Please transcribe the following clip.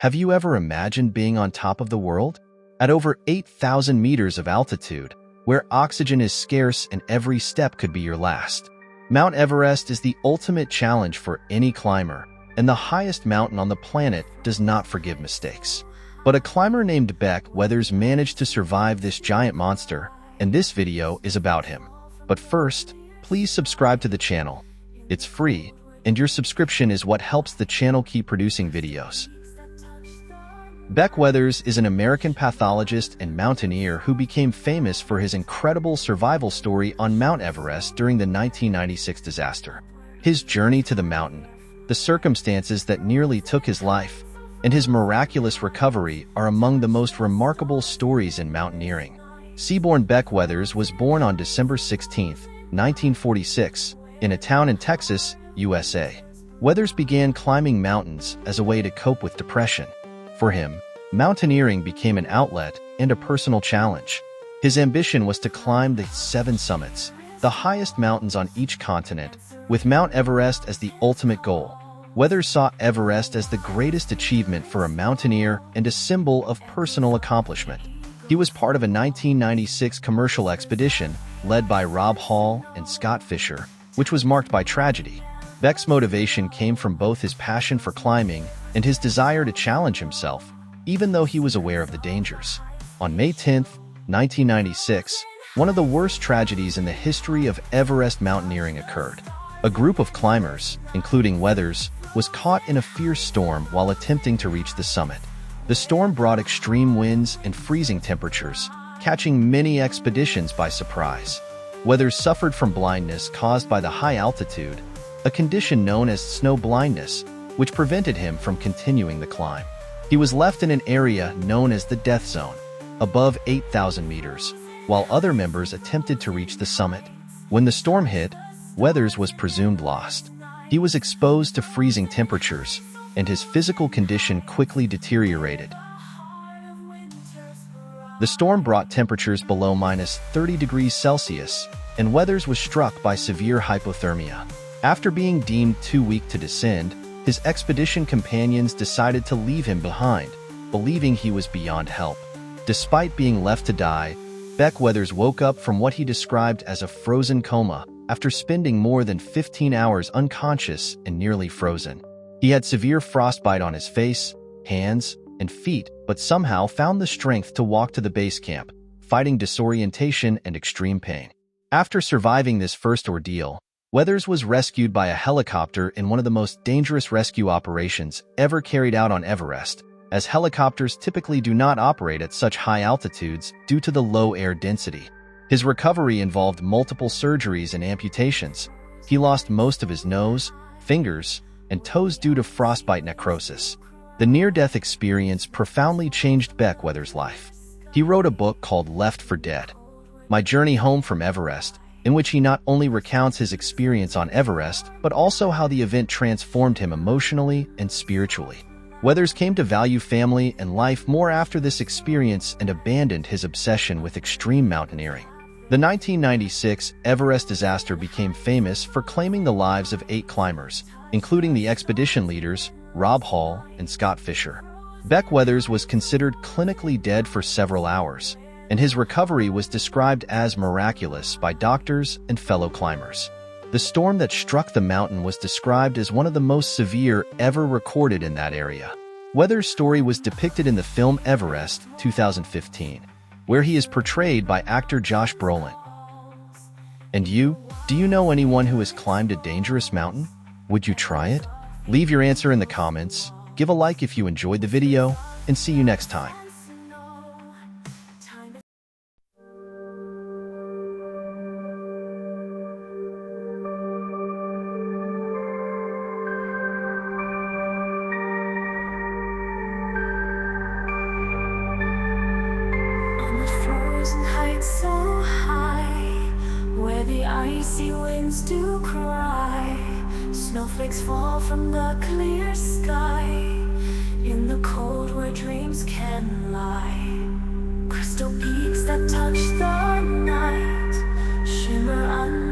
Have you ever imagined being on top of the world? At over 8,000 meters of altitude, where oxygen is scarce and every step could be your last. Mount Everest is the ultimate challenge for any climber, and the highest mountain on the planet does not forgive mistakes. But a climber named Beck Weathers managed to survive this giant monster, and this video is about him. But first, please subscribe to the channel. It's free, and your subscription is what helps the channel keep producing videos. Beck Weathers is an American pathologist and mountaineer who became famous for his incredible survival story on Mount Everest during the 1996 disaster. His journey to the mountain, the circumstances that nearly took his life, and his miraculous recovery are among the most remarkable stories in mountaineering. Seaborn Beck Weathers was born on December 16, 1946, in a town in Texas, USA. Weathers began climbing mountains as a way to cope with depression. For him, mountaineering became an outlet and a personal challenge. His ambition was to climb the 7 summits, the highest mountains on each continent, with Mount Everest as the ultimate goal. Weathers saw Everest as the greatest achievement for a mountaineer and a symbol of personal accomplishment. He was part of a 1996 commercial expedition led by Rob Hall and Scott Fisher, which was marked by tragedy. Beck's motivation came from both his passion for climbing and his desire to challenge himself, even though he was aware of the dangers. On May 10, 1996, one of the worst tragedies in the history of Everest mountaineering occurred. A group of climbers, including Weathers, was caught in a fierce storm while attempting to reach the summit. The storm brought extreme winds and freezing temperatures, catching many expeditions by surprise. Weathers suffered from blindness caused by the high altitude, a condition known as snow blindness, which prevented him from continuing the climb. He was left in an area known as the death zone, above 8,000 meters, while other members attempted to reach the summit. When the storm hit, Weathers was presumed lost. He was exposed to freezing temperatures, and his physical condition quickly deteriorated. The storm brought temperatures below -30 degrees Celsius, and Weathers was struck by severe hypothermia. After being deemed too weak to descend, his expedition companions decided to leave him behind, believing he was beyond help. Despite being left to die, Beck Weathers woke up from what he described as a frozen coma after spending more than 15 hours unconscious and nearly frozen. He had severe frostbite on his face, hands, and feet, but somehow found the strength to walk to the base camp, fighting disorientation and extreme pain. After surviving this first ordeal, Weathers was rescued by a helicopter in one of the most dangerous rescue operations ever carried out on Everest, as helicopters typically do not operate at such high altitudes due to the low air density. His recovery involved multiple surgeries and amputations. He lost most of his nose, fingers, and toes due to frostbite necrosis. The near-death experience profoundly changed Beck Weathers' life. He wrote a book called Left for Dead: My Journey Home from Everest, in which he not only recounts his experience on Everest, but also how the event transformed him emotionally and spiritually. Weathers came to value family and life more after this experience and abandoned his obsession with extreme mountaineering. The 1996 Everest disaster became famous for claiming the lives of 8 climbers, including the expedition leaders Rob Hall and Scott Fisher. Beck Weathers was considered clinically dead for several hours, and his recovery was described as miraculous by doctors and fellow climbers. The storm that struck the mountain was described as one of the most severe ever recorded in that area. Weathers' story was depicted in the film Everest 2015, where he is portrayed by actor Josh Brolin. And you? Do you know anyone who has climbed a dangerous mountain? Would you try it? Leave your answer in the comments, give a like if you enjoyed the video, and see you next time. Heights so high, where the icy winds do cry, snowflakes fall from the clear sky, in the cold where dreams can lie, crystal peaks that touch the night, shimmer under